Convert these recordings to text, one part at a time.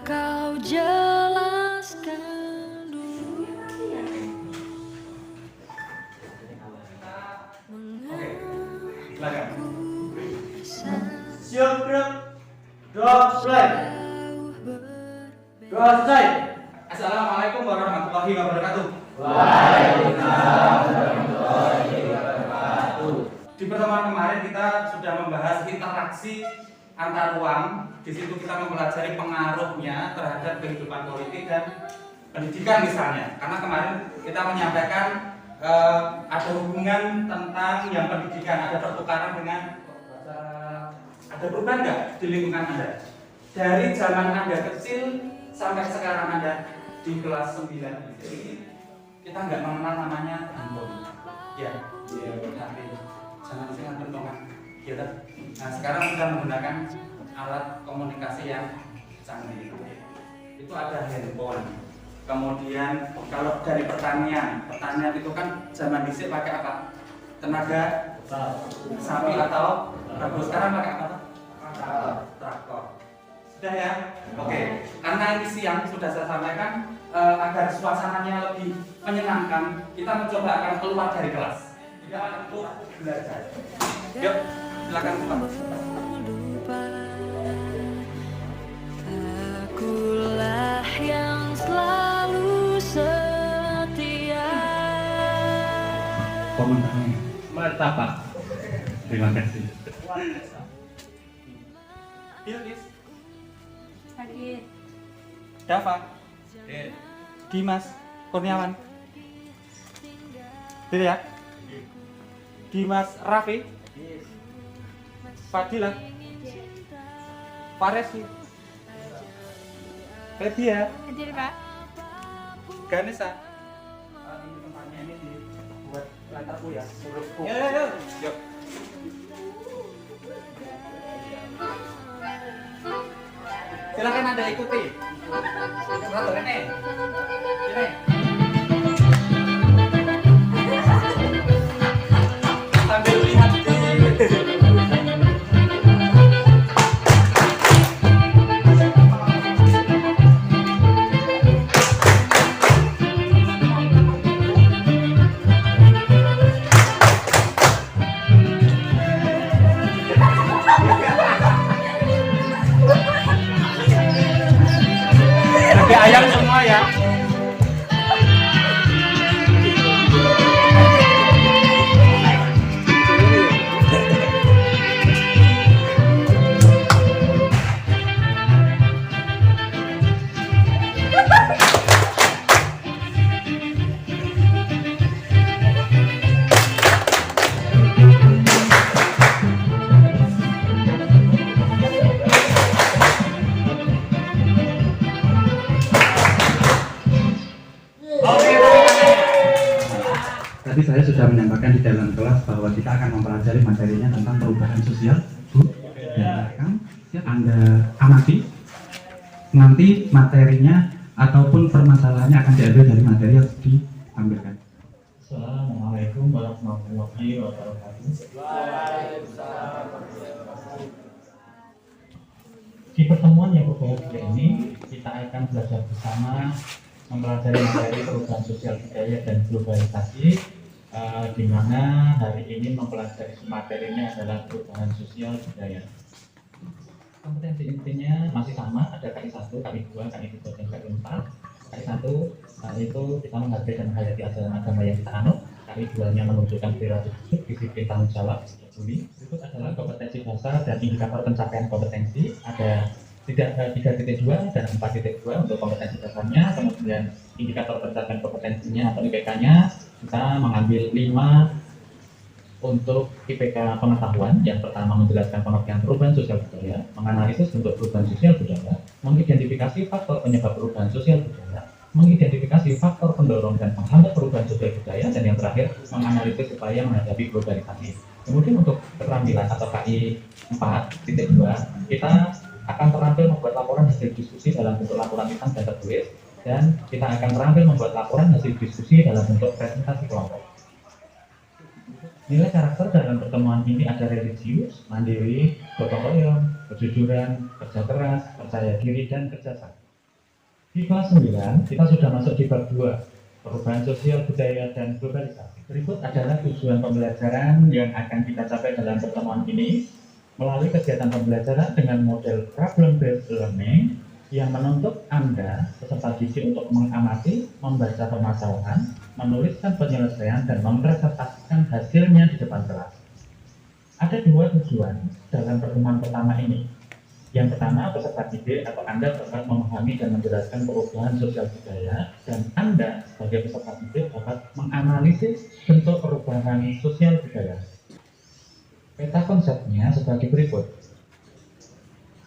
kau jelaskan dulu Silakan. Siap, gerak. Dua, play. Dua, stay. Assalamualaikum warahmatullahi wabarakatuh. Waalaikumsalam warahmatullahi wabarakatuh. Di pertemuan kemarin kita sudah membahas interaksi antar ruang. Di situ kita mempelajari pengaruhnya terhadap kehidupan politik dan pendidikan misalnya. Karena kemarin kita menyampaikan ada hubungan tentang yang pendidikan, ada pertukaran dengan ada perubahan nggak di lingkungan Anda? Dari zaman Anda kecil sampai sekarang Anda di kelas 9 ini, kita nggak mengenal namanya handphone. Ya, tapi jangan sering pentongan. Ya, nah sekarang sudah menggunakan alat komunikasi yang canggih. Itu ada handphone. Kemudian kalau dari pertanian itu kan zaman dhisik pakai apa? Tenaga sapi atau traktor. Sekarang pakai apa? Traktor. Sudah ya? Oke. Karena ini siang sudah saya sampaikan agar suasananya lebih menyenangkan, kita mencoba akan keluar dari kelas. Tidak untuk belajar. Yuk, silakan Pak. Akulah yang selalu setia. Komentarnya mantap Pak. Terima kasih. Bilkis, Sakit. Dava, Dimas, Kurniawan, Diri ya? Dimas, Raffi, Fadila, Faresi, Febi ya? Hadir Pak. Ganesha. Ini tempatnya ini dibuat lantarku ya, hurufku. Yuk. Silakan Anda ikuti. Satu ini. Ini. Sambil lihat di Lebih ayam semua ya. Tadi saya sudah menyampaikan di dalam kelas bahwa kita akan mempelajari materinya tentang perubahan sosial. Dan Anda amati nanti materinya ataupun permasalahannya akan diambil dari materi yang ditampilkan. Assalamualaikum warahmatullahi wabarakatuh. Di pertemuan yang berbeda ini kita akan belajar bersama mempelajari materi perubahan sosial budaya dan globalisasi, di mana hari ini mempelajari materinya adalah perubahan sosial budaya. Kompetensi intinya masih sama, ada KI 1, KI 2, KI 3, dan KI 4. KI 1 itu kita menghargai dan menghayati ajaran agama yang kita anut. KI 2-nya menunjukkan perilaku hidup, disiplin, tanggung jawab, peduli. Berikut adalah kompetensi dasar dan indikator pencapaian kompetensi. Ada 3.2 dan 4.2 untuk kompetensi dasarnya, kemudian indikator pencapaian kompetensinya atau IPK-nya kita mengambil 5 untuk IPK pengetahuan. Yang pertama menjelaskan pengertian perubahan sosial budaya, menganalisis bentuk perubahan sosial budaya, mengidentifikasi faktor penyebab perubahan sosial budaya, mengidentifikasi faktor pendorong dan penghambat perubahan sosial budaya, dan yang terakhir menganalisis upaya menghadapi globalisasi. Kemudian untuk keterampilan atau KI 4.2 kita akan terampil membuat laporan hasil diskusi dalam bentuk laporan lisan dan tertulis, dan kita akan terampil membuat laporan hasil diskusi dalam bentuk presentasi kelompok. Nilai karakter dalam pertemuan ini ada religius, mandiri, gotong royong, kejujuran, kerja keras, percaya diri, dan kerja sama. Di kelas 9, kita sudah masuk di bab 2, perubahan sosial, budaya, dan globalisasi. Berikut adalah tujuan pembelajaran yang akan kita capai dalam pertemuan ini melalui kegiatan pembelajaran dengan model problem-based learning yang menuntut Anda, peserta didik, untuk mengamati, membaca permasalahan, menuliskan penyelesaian, dan merepresentasikan hasilnya di depan kelas. Ada dua tujuan dalam pertemuan pertama ini. Yang pertama, peserta didik atau Anda dapat memahami dan menjelaskan perubahan sosial budaya, dan Anda sebagai peserta didik dapat menganalisis bentuk perubahan sosial budaya. Peta konsepnya sebagai berikut.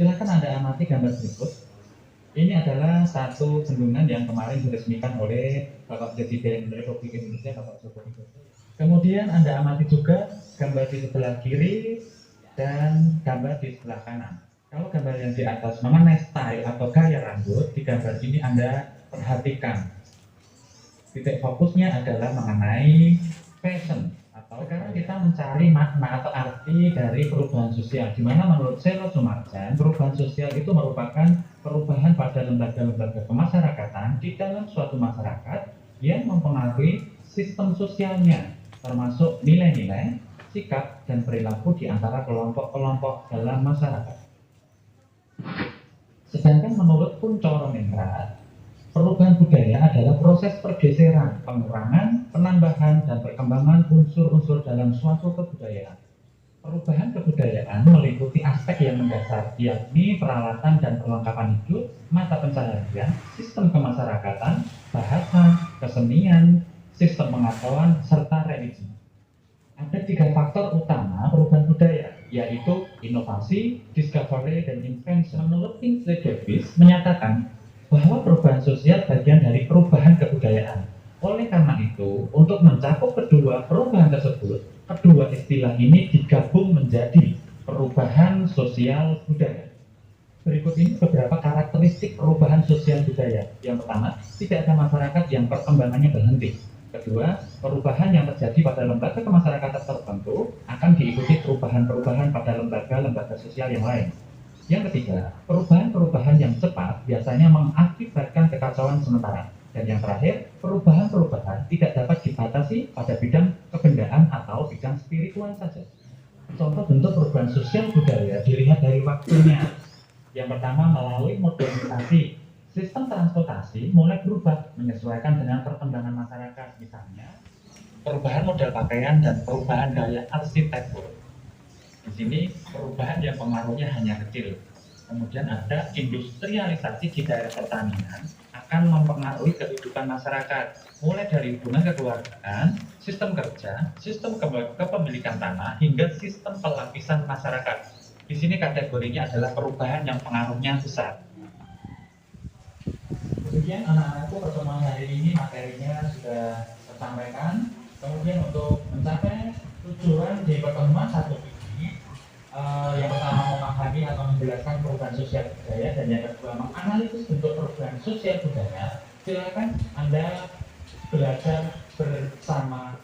Silakan Anda amati gambar berikut. Ini adalah satu bendungan yang kemarin diresmikan oleh Bapak Presiden Republik Indonesia, Bapak Joko Widodo. Kemudian Anda amati juga gambar di sebelah kiri dan gambar di sebelah kanan. Kalau gambar yang di atas mengenai style atau gaya rambut, di gambar ini Anda perhatikan. Titik fokusnya adalah mengenai fashion. Atau sekarang kita mencari makna atau arti dari perubahan sosial, di mana menurut Selo Sumarjan, perubahan sosial itu merupakan perubahan pada lembaga-lembaga kemasyarakatan di dalam suatu masyarakat yang mempengaruhi sistem sosialnya, termasuk nilai-nilai, sikap, dan perilaku di antara kelompok-kelompok dalam masyarakat. Sedangkan menurut Kuncoro Ningrat, perubahan budaya adalah proses pergeseran, pengurangan, penambahan, dan perkembangan unsur-unsur dalam suatu kebudayaan. Perubahan kebudayaan meliputi aspek yang mendasar, yakni peralatan dan perlengkapan hidup, mata pencaharian, sistem kemasyarakatan, bahasa, kesenian, sistem pengetahuan, serta religi. Ada 3 faktor utama perubahan budaya, yaitu inovasi, discovery, dan invention. Menurut Kingsley Davis menyatakan bahwa perubahan sosial bagian dari perubahan kebudayaan. Oleh karena itu, untuk mencakup kedua perubahan tersebut, kedua istilah ini digabung menjadi perubahan sosial budaya. Berikut ini beberapa karakteristik perubahan sosial budaya. Yang pertama, tidak ada masyarakat yang perkembangannya berhenti. Kedua, perubahan yang terjadi pada lembaga kemasyarakatan tertentu akan diikuti perubahan-perubahan pada lembaga-lembaga sosial yang lain. Yang ketiga, perubahan-perubahan yang cepat biasanya mengakibatkan kekacauan sementara. Dan yang terakhir, perubahan-perubahan tidak dapat dibatasi pada bidang kebendaan atau bidang spiritual saja. Contoh bentuk perubahan sosial budaya dilihat dari waktunya. Yang pertama, melalui modernisasi. Sistem transportasi mulai berubah menyesuaikan dengan perkembangan masyarakat, misalnya perubahan model pakaian dan perubahan gaya arsitektur. Di sini perubahan yang pengaruhnya hanya kecil. Kemudian ada industrialisasi di daerah pertanian akan mempengaruhi kehidupan masyarakat, mulai dari hubungan kekeluargaan, sistem kerja, sistem kepemilikan tanah, hingga sistem pelapisan masyarakat. Di sini kategorinya adalah perubahan yang pengaruhnya besar. Kemudian anak-anakku, pertemuan hari ini materinya sudah tersampaikan. Kemudian untuk mencapai tujuan di pertemuan satu ini, yang pertama memahami atau menjelaskan perubahan sosial budaya, dan yang kedua menganalisis bentuk perubahan sosial budaya. Silakan Anda belajar bersama.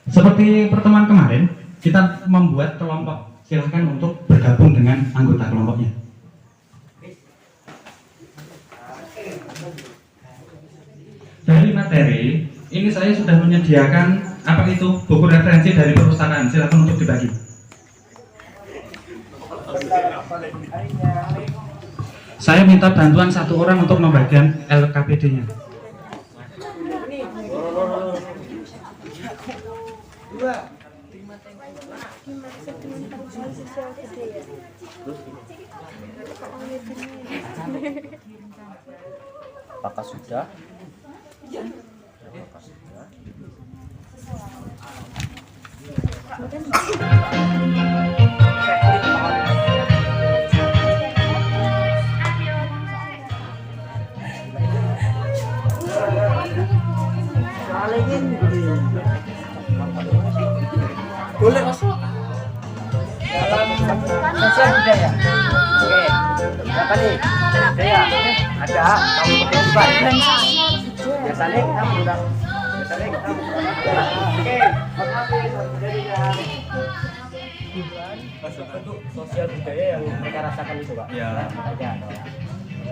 Seperti pertemuan kemarin, kita membuat kelompok. Silakan untuk bergabung dengan anggota kelompoknya. Dari materi, ini saya sudah menyediakan apa itu buku referensi dari perpustakaan. Silakan untuk dibagi. Saya minta bantuan 1 orang untuk membagikan LKPD-nya. Apakah sudah? Boleh masuk dalam sosial budaya. Oke, berapa nih? Budaya ada kamu berdebat. Biasanya kita mengundang. Oke, bentuk sosial budaya yang mereka rasakan itu, Pak. Ya. Aja.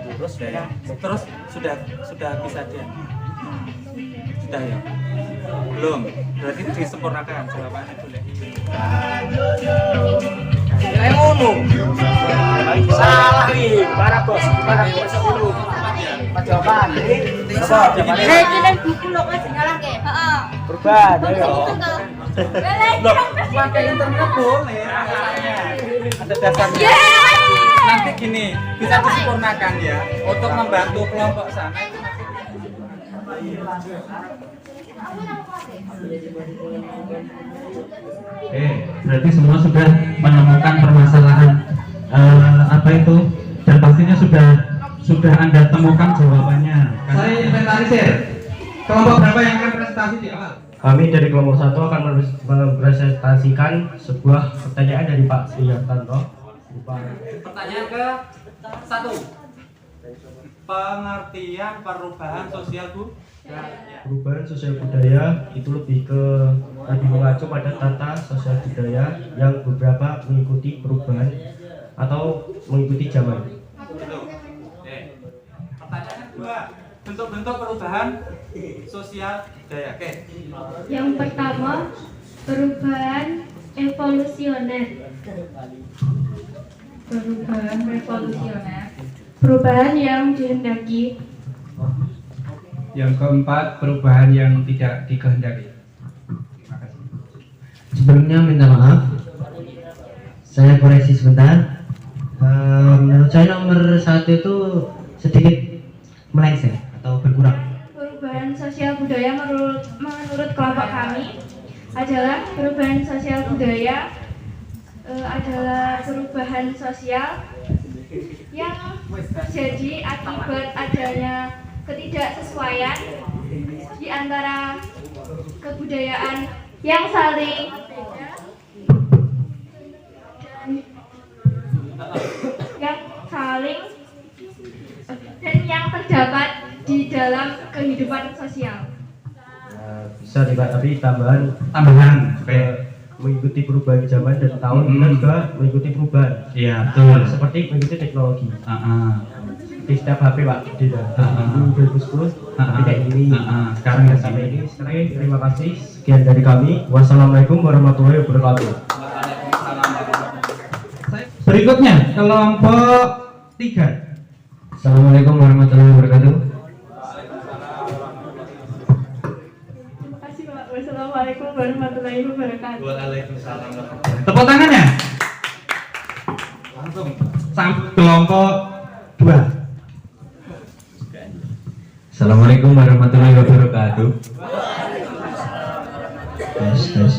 Terus sudah bisa dia? Sudah ya? Belum. Berarti disempurnakan jawabannya boleh. Salah nih, para bos dulu. Jawaban. Ini buku lo kan salah ke. Heeh. Perubahan, ayo. Pakai internet boleh. Ada dasarnya. Nanti gini, bisa disempurnakan ya untuk membantu kelompok sana. Berarti semua sudah menemukan permasalahan apa itu, dan pastinya sudah Anda temukan jawabannya. Saya inventarisir. Kelompok berapa yang akan presentasi di awal? Kami dari kelompok 1 akan mempresentasikan sebuah pertanyaan dari Pak Suyantanto. Pertanyaan ke 1. Pengertian perubahan sosial Perubahan sosial budaya itu lebih mengacu pada tata sosial budaya yang beberapa mengikuti perubahan atau mengikuti zaman. Pertanyaan 2. Bentuk-bentuk perubahan sosial budaya. Oke. Yang pertama, perubahan evolusioner. Perubahan revolusioner. Perubahan yang dihendaki. Yang keempat, perubahan yang tidak dikehendaki. Terima kasih. Sebelumnya minta maaf, saya koreksi sebentar. Menurut saya nomor 1 itu sedikit melenceng atau berkurang. Perubahan sosial budaya menurut kelompok kami adalah perubahan sosial budaya adalah perubahan sosial yang terjadi akibat adanya ketidaksesuaian di antara kebudayaan yang saling berbeda dan yang terdapat di dalam kehidupan sosial. Bisa nih Pak, tapi tambahan Supaya mengikuti perubahan zaman dan tahun kita juga mengikuti perubahan. iya betul. Seperti mengikuti teknologi. Di setiap HP Pak, beda. Dulu 2010 tapi kayak ini. Sekarang ya sampai ini. Sekarang terima kasih. Sekian dari kami. Wassalamualaikum warahmatullahi wabarakatuh. Berikutnya kelompok 3. Assalamualaikum warahmatullahi wabarakatuh. Terima kasih Pak. Wassalamualaikum warahmatullahi wabarakatuh. Waalaikumsalam. Tepuk tangannya. Langsung sampai kelompok 2. Assalamualaikum warahmatullahi wabarakatuh. Tes.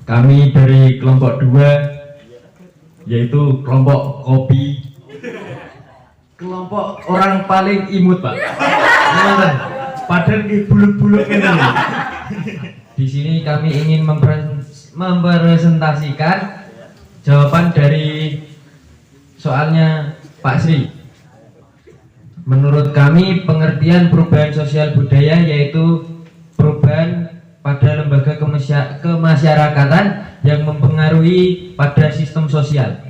Kami dari kelompok 2, yaitu kelompok kopi. Kelompok orang paling imut Pak. Padahal di bulu-bulu ini. Di sini kami ingin mempresentasikan jawaban dari soalnya Pak Sri. Menurut kami, pengertian perubahan sosial budaya yaitu perubahan pada lembaga kemasyarakatan yang mempengaruhi pada sistem sosial.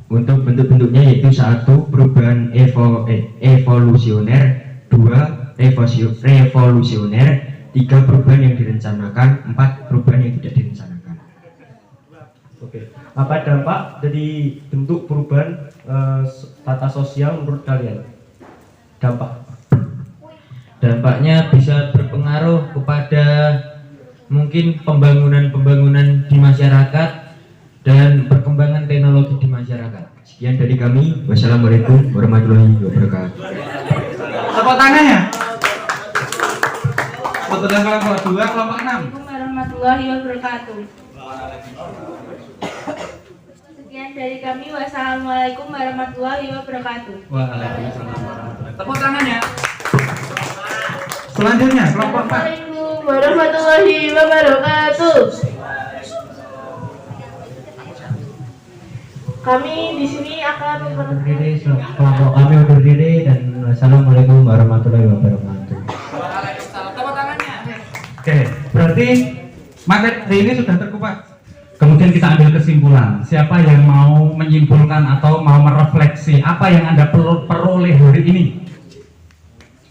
Untuk bentuk-bentuknya yaitu 1. Perubahan evolusioner, 2. Revolusioner, 3. Perubahan yang direncanakan, 4. Perubahan yang tidak direncanakan. Oke. Apa dampak dari bentuk perubahan tata sosial menurut kalian? Dampaknya bisa berpengaruh kepada mungkin pembangunan di masyarakat dan perkembangan teknologi di masyarakat. Sekian dari kami. Wassalamualaikum warahmatullahi wabarakatuh. Tepuk tangannya. Kebetulan kelompok 2, kelompok 6. Assalamualaikum warahmatullahi wabarakatuh. Sekian dari kami. Wassalamualaikum warahmatullahi wabarakatuh. Waalaikumsalam warahmatullahi. Tepuk tangannya. Selanjutnya kelompok 4. Assalamualaikum warahmatullahi wabarakatuh. Kami di sini akan Kelompok kami undur diri dan wassalamualaikum warahmatullahi wabarakatuh. Waalaikumsalam. Tepuk tangannya. Oke, berarti materi ini sudah terkupas. Kemudian kita ambil kesimpulan. kesimpulan. Siapa yang mau menyimpulkan atau mau merefleksi apa yang Anda peroleh hari ini?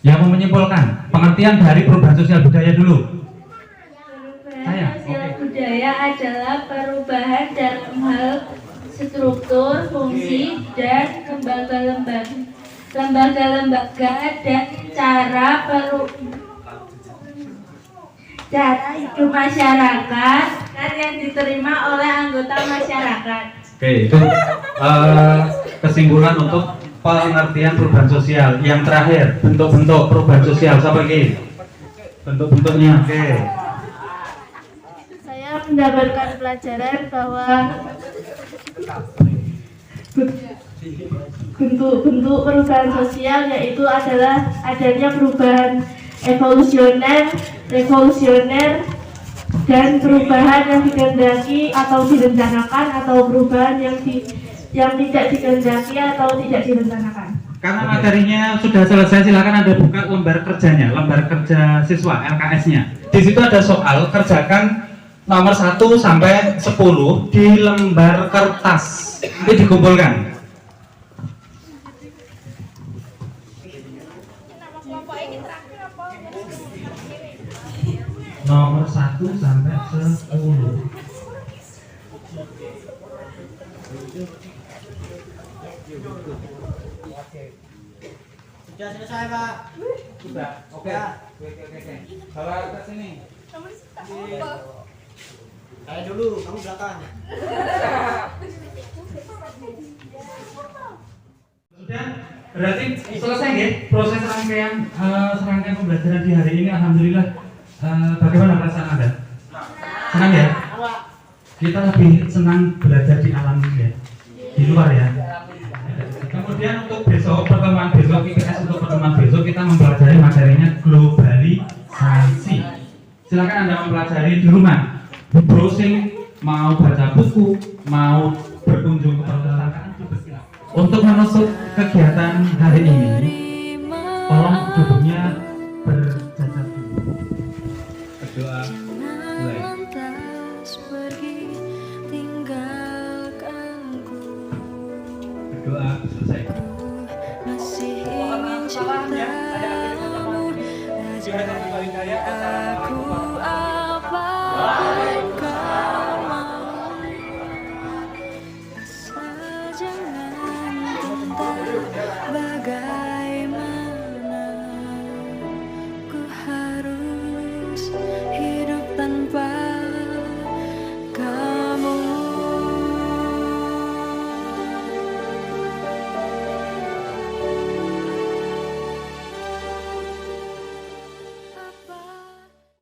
Yang mau menyimpulkan pengertian dari perubahan sosial budaya dulu. Perubahan sosial budaya adalah perubahan dalam hal struktur, fungsi, dan lembaga-lembaga dan cara hidup masyarakat yang diterima oleh anggota masyarakat. Oke, itu kesimpulan untuk pengertian perubahan sosial. Yang terakhir, bentuk-bentuk perubahan sosial. Siapa lagi? Bentuk-bentuknya. Oke. Saya mendapatkan pelajaran bahwa bentuk-bentuk perubahan sosial yaitu adalah adanya perubahan evolusioner, revolusioner, dan perubahan yang dikehendaki atau direncanakan, atau perubahan yang tidak dikehendaki atau tidak direncanakan. Karena materinya sudah selesai, silakan Anda buka lembar kerjanya, lembar kerja siswa LKS-nya. Di situ ada soal, kerjakan nomor 1 sampai 10 di lembar kertas. Nanti dikumpulkan. Nomor 1 sampai 10. Sudah selesai, Pak. Sudah. Oke. Bawa ke sini. Saya dulu, kamu belakang. Sudah, berarti selesai ya proses serangkaian pembelajaran di hari ini. Alhamdulillah. Bagaimana perasaan Anda? Senang ya? Kita lebih senang belajar di alam ya, di luar ya. Kemudian untuk besok, pertemuan besok IPS, untuk pertemuan besok kita mempelajari materinya globalisasi. Silakan Anda mempelajari di rumah, browsing, mau baca buku, mau berkunjung ke perpustakaan. Untuk menutup kegiatan hari ini, tolong duduknya berjajar dulu. Berdoa mulai. Berdoa selesai. Masih ingin cintamu, aku apa